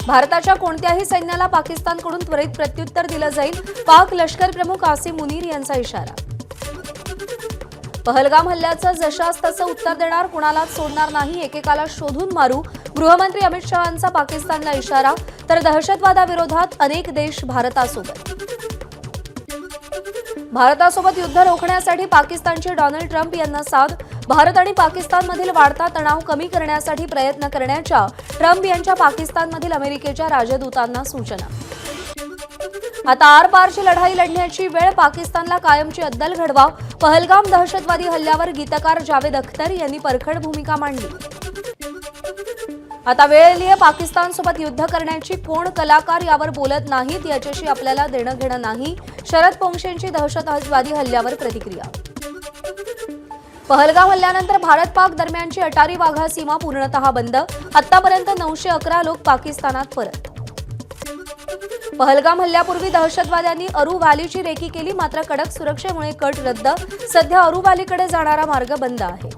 भारताच्या कोणत्याही सैन्याला पाकिस्तानकडून त्वरित प्रत्युत्तर दिलं जाईल, पाक लष्कर प्रमुख आसिम मुनीर यांचा इशारा. पहलगाम हल्ल्याचं जशास तसं उत्तर देणार, कुणालाच सोडणार नाही, एकेकाला शोधून मारू, गृहमंत्री अमित शहांचा पाकिस्तानला इशारा. तर दहशतवादाविरोधात अनेक देश भारतासोबत युद्ध रोखण्यासाठी पाकिस्तानचे डोनाल्ड ट्रम्प यांना साथ. भारत आणि पाकिस्तानमधील वाढता तणाव कमी करण्यासाठी प्रयत्न करण्याच्या ट्रम्प यांच्या पाकिस्तानमधील अमेरिकेच्या राजदूतांना सूचना. आता आरपारची लढाई लढण्याची वेळ, पाकिस्तानला कायमची अद्दल घडवा. पहलगाम दहशतवादी हल्ल्यावर गीतकार जावेद अख्तर यांनी परखड भूमिका मांडली. आता वेळ आलीये पाकिस्तानसोबत युद्ध करण्याची. कोण कलाकार यावर बोलत नाहीत, याच्याशी आपल्याला देणं घेणं नाही. शरद पोंक्षेंची दहशतवादी हल्ल्यावर प्रतिक्रिया. पहलगाम हल्ल्यानंतर भारत पाक दरम्यानची अटारी वाघा सीमा पूर्णतः बंद. आतापर्यंत 911 लोक पाकिस्तानात परत. पहलगाम हल्ल्यापूर्वी दहशतवाद्यांनी अरू व्हॅलीची रेकी केली, मात्र कडक सुरक्षेमुळे कट रद्द. सध्या अरू व्हॅलीकडे जाणारा मार्ग बंद आहे.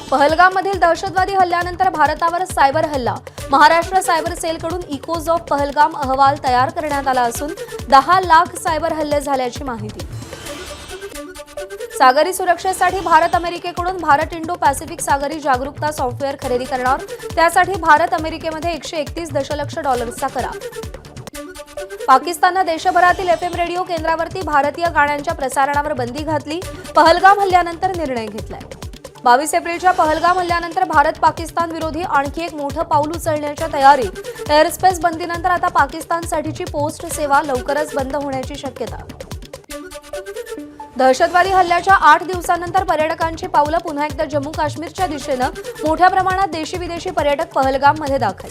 पहलगाममधील दहशतवादी हल्ल्यानंतर भारतावर सायबर हल्ला. महाराष्ट्र सायबर सेलकडून इकोज ऑफ पहलगाम अहवाल तयार करण्यात आला असून 10 लाख सायबर हल्ले झाल्याची माहिती. सागरी सुरक्षेसाठी भारत अमेरिकेकडून भारत इंडो पॅसिफिक सागरी जागरूकता सॉफ्टवेअर खरेदी करणार. त्यासाठी भारत अमेरिकेमध्ये $131 दशलक्ष करार. पाकिस्ताननं देशभरातील FM रेडिओ केंद्रावरती भारतीय गाण्यांच्या प्रसारणावर बंदी घातली. पहलगाम हल्ल्यानंतर निर्णय घेतलाय. 22 एप्रिलच्या पहलगाम हल्ल्यानंतर भारत पाकिस्तान विरोधी आणखी एक मोठं पाऊल उचलण्याच्या तयारीत. एअरस्पेस बंदीनंतर आता पाकिस्तानसाठीची पोस्ट सेवा लवकरच बंद होण्याची शक्यता. दहशतवादी हल्ल्याच्या 8 दिवसांनंतर पर्यटकांची पावलं पुन्हा एकदा जम्मू काश्मीरच्या दिशेनं. मोठ्या प्रमाणात देशी विदेशी पर्यटक पहलगाममध्ये दाखल.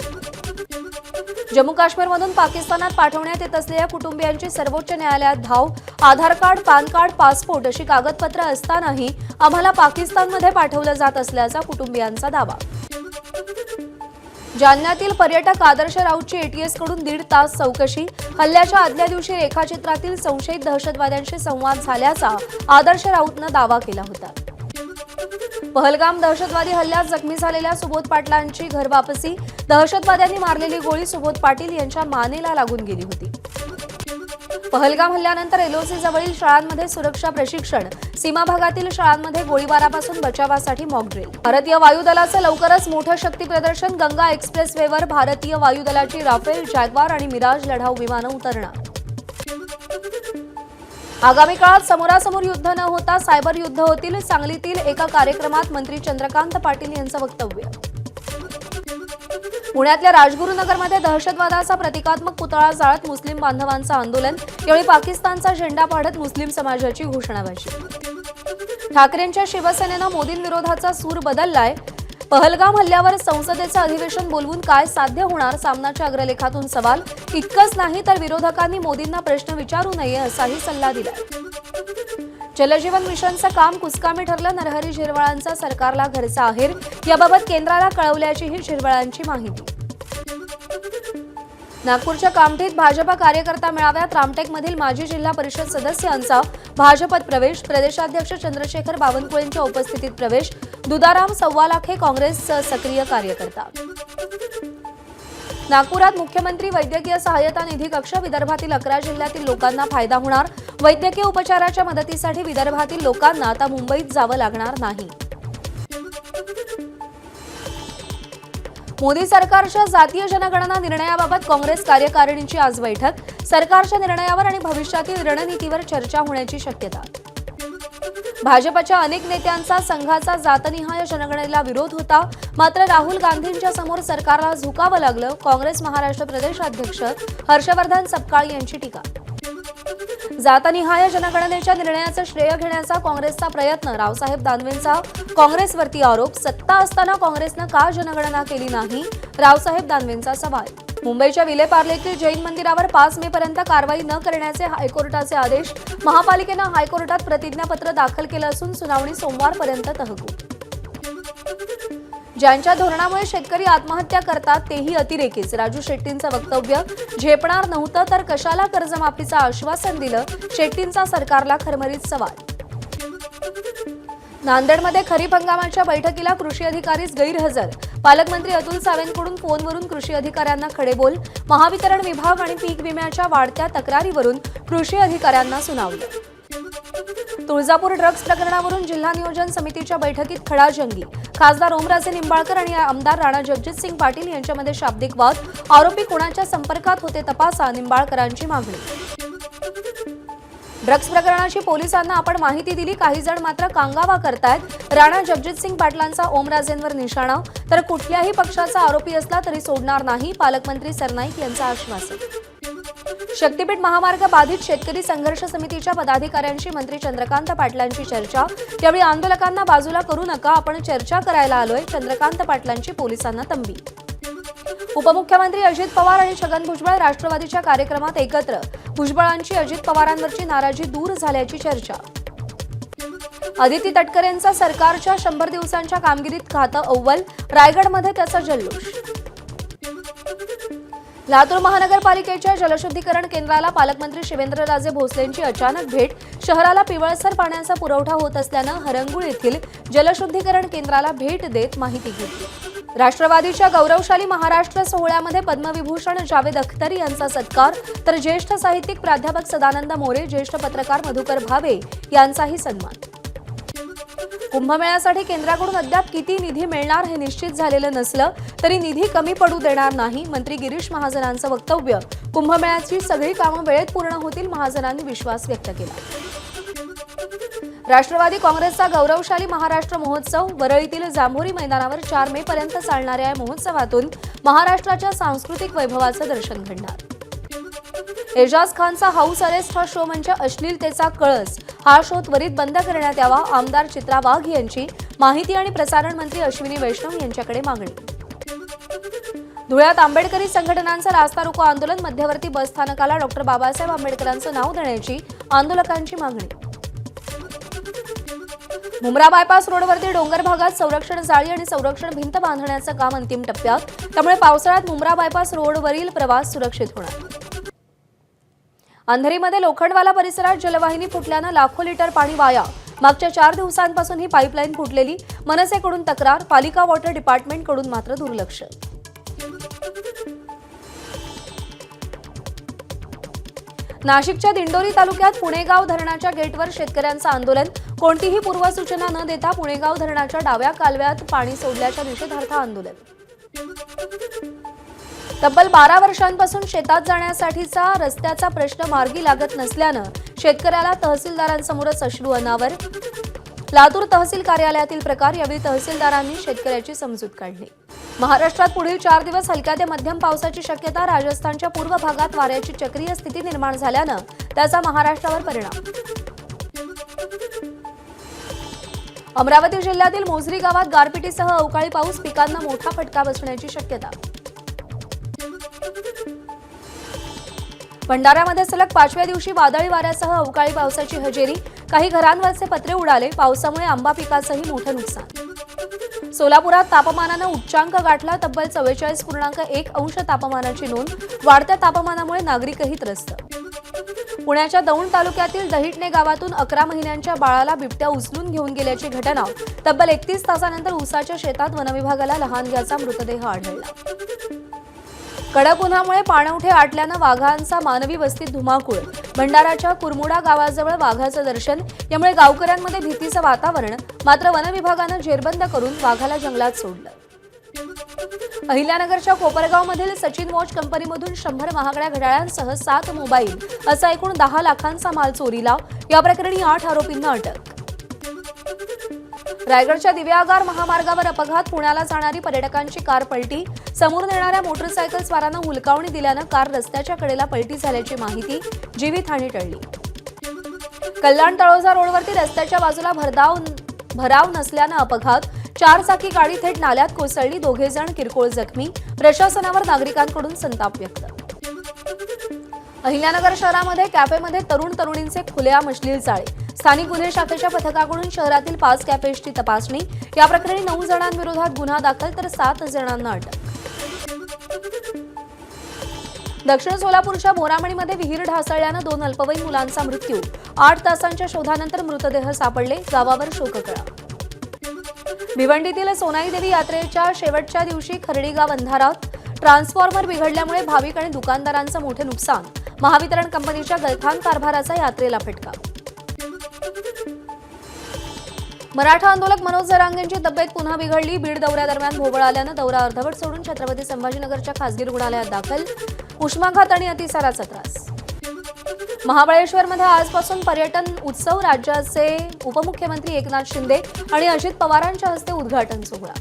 जम्मू काश्मीरमधून पाकिस्तानात पाठवण्यात येत असलेल्या कुटुंबियांची सर्वोच्च न्यायालयात धाव. आधार कार्ड, पॅन कार्ड, पासपोर्ट अशी कागदपत्र असतानाही आम्हाला पाकिस्तानमध्ये पाठवलं जात असल्याचा कुटुंबियांचा दावा. जालन्यातील पर्यटक आदर्श राऊतची ATS कडून 1.5 तास चौकशी. हल्ल्याच्या आदल्या दिवशी रेखाचित्रातील संशयित दहशतवाद्यांशी संवाद झाल्याचा आदर्श राऊतनं दावा केला होता. पहलगाम दहशतवादी हल्ल्यात जखमी झालेल्या सुबोध पाटलांची घरवापसी. दहशतवाद्यांनी मारलेली गोळी सुबोध पाटील यांच्या मानेला लागून गेली होती. पहलगाम हल्ल्यानंतर LOC जवळील शाळांमध्ये सुरक्षा प्रशिक्षण. सीमा भागातील शाळांमध्ये गोळीबारापासून बचावासाठी मॉक ड्रिल. भारतीय वायुदलाचं लवकरच मोठं शक्ती प्रदर्शन. गंगा एक्सप्रेसवेवर भारतीय वायुदलाची राफेल, जॅग्वार आणि मिराज लढाऊ विमानं उतरणार. आगामी काळात समोरासमोर युद्ध न होता सायबर युद्ध होतील. सांगलीतील एका कार्यक्रमात मंत्री चंद्रकांत पाटील यांचं वक्तव्य. पुण्यातल्या राजगुरुनगरमध्ये दहशतवादाचा प्रतिकात्मक पुतळा जाळत मुस्लिम बांधवांचं आंदोलन. यावेळी पाकिस्तानचा झेंडा पाडत मुस्लिम समाजाची घोषणाबाजी. ठाकरेंच्या शिवसेनेनं मोदींविरोधाचा सूर बदललाय. पहलगाम हल्ल्यावर संसदेचं अधिवेशन बोलवून काय साध्य होणार, सामनाच्या अग्रलेखातून सवाल. इतकंच नाही तर विरोधकांनी मोदींना प्रश्न विचारू नये असाही सल्ला दिला. जलजीवन मिशनचं काम कुचकामी ठरलं. नरहरी झिरवळांचा सरकारला घरचा आहेर. याबाबत केंद्राला कळवल्याचीही झिरवळांची माहिती. नागपूरच्या कामठीत भाजपा कार्यकर्ता मेळाव्यात रामटेकमधील माजी जिल्हा परिषद सदस्यांचा भाजपत प्रवेश. प्रदेशाध्यक्ष चंद्रशेखर बावनकुळेंच्या उपस्थितीत प्रवेश. दुधाराम सव्वालाखे काँग्रेस सक्रिय कार्यकर्ता. नागपुरात मुख्यमंत्री वैद्यकीय सहाय्यता निधी कक्ष. विदर्भातील 11 जिल्ह्यातील लोकांना फायदा होणार. वैद्यकीय उपचाराच्या मदतीसाठी विदर्भातील लोकांना आता मुंबईत जावं लागणार नाही. मोदी सरकारच्या जातीय जनगणना निर्णयाबाबत काँग्रेस कार्यकारिणीची आज बैठक. सरकारच्या निर्णयावर आणि भविष्यातील रणनीतीवर चर्चा होण्याची शक्यता. भाजपच्या अनेक नेत्यांचा संघाचा जातनिहाय जनगणनेला विरोध होता. मात्र राहुल गांधींच्या समोर सरकारला झुकावं लागलं. काँग्रेस महाराष्ट्र प्रदेशाध्यक्ष हर्षवर्धन सपकाळ यांची टीका. जातनिहाय जनगणनेच्या निर्णयाचं श्रेय घेण्याचा काँग्रेसचा प्रयत्न. रावसाहेब दानवेंचा काँग्रेसवरती आरोप. सत्ता असताना काँग्रेसनं का जनगणना केली नाही, रावसाहेब दानवेंचा सवाल. मुंबईच्या विलेपार्लेतील जैन मंदिरावर 5 मे पर्यंत कारवाई न करण्याचे हायकोर्टाचे आदेश. महापालिकेनं हायकोर्टात प्रतिज्ञापत्र दाखल केलं असून सुनावणी सोमवारपर्यंत तहकूब. ज्यांच्या धोरणामुळे शेतकरी आत्महत्या करतात तेही अतिरेकीच. राजू शेट्टींचं वक्तव्य. झेपणार नव्हतं तर कशाला कर्जमाफीचं आश्वासन दिलं, शेट्टींचा सरकारला खरमरीत सवाल. नांदेडमध्ये खरीप हंगामाच्या बैठकीला कृषी अधिकारीच गैरहजर. पालकमंत्री अतुल सावेंकडून फोनवरून कृषी अधिकाऱ्यांना खडेबोल. महावितरण विभाग आणि पीक विम्याच्या वाढत्या तक्रारीवरून कृषी अधिकाऱ्यांना सुनावलं. तुळजापूर ड्रग्ज प्रकरणावरून जिल्हा नियोजन समितीच्या बैठकीत खडाजंगी. खासदार ओमराजे निंबाळकर आणि आमदार राणा जगजितसिंग पाटील यांच्यामध्ये शाब्दिक वाद. आरोपी कोणाच्या संपर्कात होते तपासा, निंबाळकरांची मागणी. ड्रग्ज प्रकरणाची पोलिसांना आपण माहिती दिली, काही जण मात्र कांगावा करतायत. राणा जगजितसिंग पाटलांचा ओमराजेंवर निशाणा. तर कुठल्याही पक्षाचा आरोपी असला तरी सोडणार नाही, पालकमंत्री सरनाईक यांचं आश्वासन. शक्तीपीठ महामार्ग बाधित शेतकरी संघर्ष समितीच्या पदाधिकाऱ्यांशी मंत्री चंद्रकांत पाटलांची चर्चा. यावेळी आंदोलकांना बाजूला करू नका, आपण चर्चा करायला आलोय. चंद्रकांत पाटलांची पोलिसांना तंबी. उपमुख्यमंत्री अजित पवार आणि छगन भुजबळ राष्ट्रवादीच्या कार्यक्रमात एकत्र. भुजबळांची अजित पवारांवरची नाराजी दूर झाल्याची चर्चा. अदिती तटकरेंचा सरकारच्या 100 दिवसांच्या कामगिरीत खातं अव्वल. रायगडमध्ये त्याचा जल्लोष. लातूर महानगरपालिकेच्या जलशुद्धीकरण केंद्राला पालकमंत्री शिवेंद्रराजे भोसलेंची अचानक भेट. शहराला पिवळसर पाण्याचा पुरवठा होत असल्यानं हरंगुळ येथील जलशुद्धीकरण केंद्राला भेट देत माहिती घेतली. राष्ट्रवादीच्या गौरवशाली महाराष्ट्र सोहळ्यामध्ये पद्मविभूषण जावेद अख्तर यांचा सत्कार. तर ज्येष्ठ साहित्यिक प्राध्यापक सदानंद मोरे, ज्येष्ठ पत्रकार मधुकर भावे यांचाही सन्मान. कुंभमेळ्यासाठी केंद्राकडून अद्याप किती निधी मिळणार हे निश्चित झालेलं नसलं तरी निधी कमी पडू देणार नाही, मंत्री गिरीश महाजनांचं वक्तव्य. कुंभमेळ्याची सगळी कामं वेळेत पूर्ण होतील, महाजनांनी विश्वास व्यक्त केला. राष्ट्रवादी काँग्रेसचा गौरवशाली महाराष्ट्र महोत्सव. वरळीतील जांभोरी मैदानावर 4 मे पर्यंत चालणाऱ्या या महोत्सवातून महाराष्ट्राच्या सांस्कृतिक वैभवाचं दर्शन घडणार. एजाज खानचा हाऊस अरेस्ट हा शो म्हणजे अश्लीलतेचा कळस. हा शो त्वरित बंद करण्यात यावा, आमदार चित्रा वाघ यांची. माहिती आणि प्रसारण मंत्री अश्विनी वैष्णव यांच्याकडे मागणी. धुळ्यात आंबेडकरी संघटनांचं रास्ता रोको आंदोलन. मध्यवर्ती बस स्थानकाला डॉ. बाबासाहेब आंबेडकरांचं नाव देण्याची आंदोलकांची मागणी. मुंब्रा बायपास रोडवरती डोंगर भागात संरक्षण जाळी आणि संरक्षण भिंत बांधण्याचं काम अंतिम टप्प्यात. त्यामुळे पावसाळ्यात मुंब्रा बायपास रोडवरील प्रवास सुरक्षित होणार. अंधेरीमध्ये लोखंडवाला परिसरात जलवाहिनी फुटल्यानं लाखो लिटर पाणी वाया. मागच्या 4 दिवसांपासून ही पाईपलाईन फुटलेली. मनसेकडून तक्रार, पालिका वॉटर डिपार्टमेंटकडून मात्र दुर्लक्ष. नाशिकच्या दिंडोरी तालुक्यात पुणेगाव धरणाच्या गेटवर शेतकऱ्यांचं आंदोलन. कोणतीही पूर्वसूचना न देता पुणेगाव धरणाच्या डाव्या कालव्यात पाणी सोडल्याच्या निषेधार्थ आंदोलन. तब्बल 12 वर्षांपासून शेतात जाण्यासाठीचा रस्त्याचा प्रश्न मार्गी लागत नसल्यानं शेतकऱ्याला तहसीलदारांसमोरच अश्रू अनावर. लातूर तहसील कार्यालयातील प्रकार. यावेळी तहसीलदारांनी शेतकऱ्याची समजूत काढली. महाराष्ट्रात पुढील 4 दिवस हलक्या ते मध्यम पावसाची शक्यता. राजस्थानच्या पूर्व भागात वाऱ्याची चक्रीय स्थिती निर्माण झाल्यानं त्याचा महाराष्ट्रावर परिणाम. अमरावती जिल्ह्यातील मोझरी गावात गारपिटीसह अवकाळी पाऊस. पिकांना मोठा फटका बसण्याची शक्यता. भंडाऱ्यामध्ये सलग 5व्या दिवशी वादळी वाऱ्यासह अवकाळी पावसाची हजेरी. काही घरांवरचे पत्रे उडाले. पावसामुळे आंबा पिकाचंही मोठं नुकसान. सोलापुरात तापमानानं उच्चांक गाठला. तब्बल 44.1 अंश तापमानाची नोंद. वाढत्या तापमानामुळे नागरिकही त्रस्त. पुण्याच्या दौंड तालुक्यातील दहिटणे गावातून 11 महिन्यांच्या बाळाला बिबट्या उचलून घेऊन गेल्याची घटना. तब्बल 31 तासानंतर ऊसाच्या शेतात वनविभागाला लहानग्याचा मृतदेह आढळला. कडक उन्हामुळे पाणवठे आटल्यानं वाघांचा मानवी वस्तीत धुमाकूळ. भंडाराच्या कुरमुडा गावाजवळ वाघाचं दर्शन. यामुळे गावकऱ्यांमध्ये भीतीचं वातावरण. मात्र वनविभागानं जेरबंद करून वाघाला जंगलात सोडलं. अहिल्यानगरच्या कोपरगावमधील सचिन वॉच कंपनीमधून 100 महागड्या घड्याळांसह 7 मोबाईल असा एकूण 10 लाखांचा माल चोरीला. या प्रकरणी 8 आरोपींना अटक. रायगडच्या दिव्यागार महामार्गावर अपघात. पुण्याला जाणारी पर्यटकांची कार पलटी. समोरून येणाऱ्या मोटरसायकल स्वारानं हुलकावणी दिल्यानं कार रस्त्याच्या कडेला पलटी झाल्याची माहिती. जीवितहानी टळली. कल्याण तळोजा रोडवरती रस्त्याच्या बाजूला भराव नसल्यानं अपघात. 4 चाकी गाडी थेट नाल्यात कोसळली. 2 जण किरकोळ जखमी. प्रशासनावर नागरिकांकडून संताप व्यक्त. अहिल्यानगर शहरामध्ये कॅफेमध्ये तरुणींचे खुलेआम अश्लील चाळे. स्थानिक गुन्हे शाखेच्या पथकाकडून शहरातील 5 कॅफेची तपासणी. या प्रकरणी 9 जणांविरोधात गुन्हा दाखल तर 7 जणांना अटक. दक्षिण सोलापूरच्या मोरामणीमध्ये विहीर ढासळल्यानं 2 अल्पवयीन मुलांचा मृत्यू. 8 तासांच्या शोधानंतर मृतदेह सापडले. गावावर शोककळा. भिवंडीतील सोनाई देवी यात्रेच्या शेवटच्या दिवशी खर्डीगाव अंधारात ट्रान्सफॉर्मर बिघडल्यामुळे भाविक आणि दुकानदारांचं मोठे नुकसान. महावितरण कंपनीच्या गलथान कारभाराचा यात्रेला फटका. मराठा आंदोलक मनोज जरांगेंची तब्येत पुन्हा बिघडली. बीड दौऱ्यादरम्यान भोवळ आल्यानं दौरा अर्धवट सोडून छत्रपती संभाजीनगरच्या खासगी रुग्णालयात दाखल. उष्माघात आणि अतिसाराचा त्रास. महाबळेश्वरमध्ये आजपासून पर्यटन उत्सव. राज्याचे उपमुख्यमंत्री एकनाथ शिंदे आणि अजित पवारांच्या हस्ते उद्घाटन सोहळा.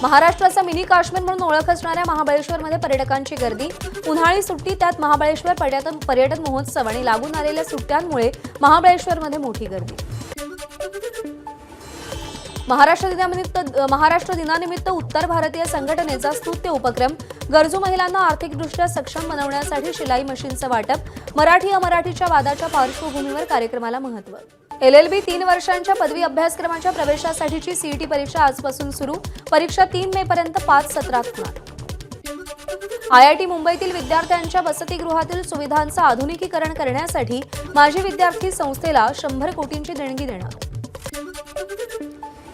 महाराष्ट्राचा मिनी काश्मीर म्हणून ओळख असणाऱ्या महाबळेश्वरमध्ये पर्यटकांची गर्दी. उन्हाळी सुट्टी, त्यात महाबळेश्वर पर्यटन महोत्सव आणि लागून आलेल्या सुट्ट्यांमुळे महाबळेश्वरमध्ये मोठी गर्दी. महाराष्ट्र दिनानिमित्त उत्तर भारतीय संघटनेचा स्तुत्य उपक्रम. गरजू महिलांना आर्थिकदृष्ट्या सक्षम बनवण्यासाठी शिलाई मशीनचं वाटप. मराठी अमराठीच्या वादाच्या पार्श्वभूमीवर कार्यक्रमाला महत्त्व. LLB 3 वर्षांच्या पदवी अभ्यासक्रमाच्या प्रवेशासाठीची सीईटी परीक्षा आजपासून सुरू. परीक्षा 3 मे पर्यंत 5 सत्रात होणार. IIT मुंबईतील विद्यार्थ्यांच्या वसतिगृहातील सुविधांचं आधुनिकीकरण करण्यासाठी माजी विद्यार्थी संस्थेला 100 कोटींची देणगी देणार.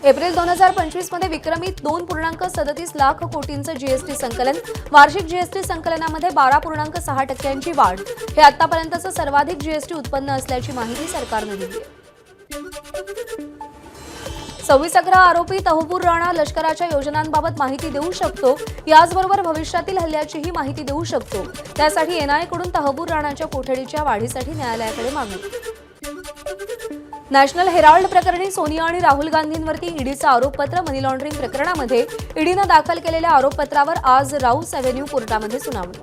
एप्रिल 2025 मध्ये विक्रमी 2.37 लाख कोटींचं जीएसटी संकलन. वार्षिक जीएसटी संकलनामध्ये 12.6% वाढ. हे आतापर्यंतचं सर्वाधिक जीएसटी उत्पन्न असल्याची माहिती सरकारने दिली आहे. 26 आरोपी तहबूर राणा लष्कराच्या योजनांबाबत माहिती देऊ शकतो. याचबरोबर भविष्यातील हल्ल्याचीही माहिती देऊ शकतो. त्यासाठी NIA कडून तहबूर राणाच्या कोठडीच्या वाढीसाठी न्यायालयाकडे मागणी. नॅशनल हेराल्ड प्रकरणी सोनिया आणि राहुल गांधींवरती ईडीचं आरोपपत्र. मनी लॉन्ड्रिंग प्रकरणामध्ये ईडीनं दाखल केलेल्या आरोपपत्रावर आज राऊस अव्हेन्यू कोर्टामध्ये सुनावणी.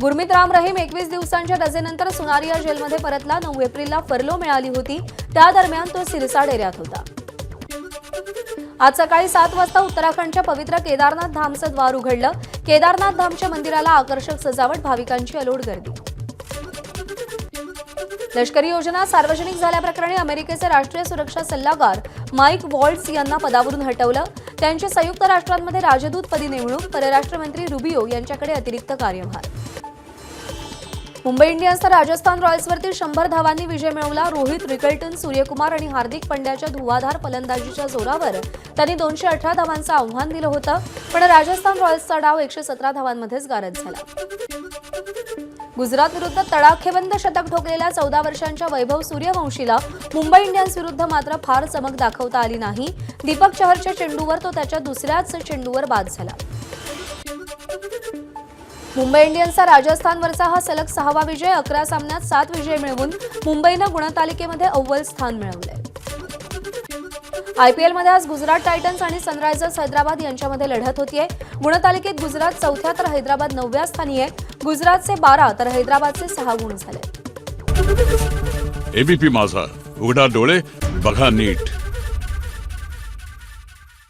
गुरमीत राम रहीम 21 दिवसांच्या रजेनंतर सुनारिया जेलमध्ये परतला. 9 एप्रिलला फर्लो मिळाली होती. त्या दरम्यान तो सिरसा डेऱ्यात होता. आज सकाळी 7 वाजता उत्तराखंडच्या पवित्र केदारनाथ धामचं द्वार उघडलं. केदारनाथ धामच्या मंदिराला आकर्षक सजावट. भाविकांची अलोट गर्दी. लष्करी योजना सार्वजनिक झाल्याप्रकरणी अमेरिकेचे राष्ट्रीय सुरक्षा सल्लागार माईक वॉल्ट्स यांना पदावरून हटवलं. त्यांची संयुक्त राष्ट्रांमध्ये राजदूतपदी नेमणूक. परराष्ट्र मंत्री रुबियो यांच्याकडे अतिरिक्त कार्यभार. मुंबई इंडियन्सचा राजस्थान रॉयल्सवरती 100 धावांनी विजय मिळवला. रोहित, रिकल्टन, सूर्यकुमार आणि हार्दिक पंड्याच्या धुवाधार फलंदाजीच्या जोरावर त्यांनी 218 धावांचं आव्हान दिलं होतं. पण राजस्थान रॉयल्सचा डाव 117 धावांमध्येच गारद झाला. गुजरात विरुद्ध तडाखेबंद शतक ठोकलेल्या 14 वर्षांच्या वैभव सूर्यवंशीला मुंबई इंडियन्स विरुद्ध मात्र फार चमक दाखवता आली नाही. दीपक चहरच्या चेंडूवर तो त्याच्या दुसऱ्याच चेंडूवर बाद झाला. मुंबई इंडियन्सचा राजस्थानवरचा हा सलग 6वा विजय. 11 सामन्यात 7 विजय मिळवून मुंबईनं गुणतालिकेमध्ये अव्वल स्थान मिळवलंय. IPLमध्ये आज गुजरात टायटन्स आणि सनरायझर्स हैदराबाद यांच्यामध्ये लढत होतीये. गुणतालिकेत गुजरात 4थ्या तर हैदराबाद 9व्या स्थानी आहे. गुजरातचे 12 तर हैदराबादचे 6 गुण झाले. ABP माझा, उघडा डोळे बघा नीट.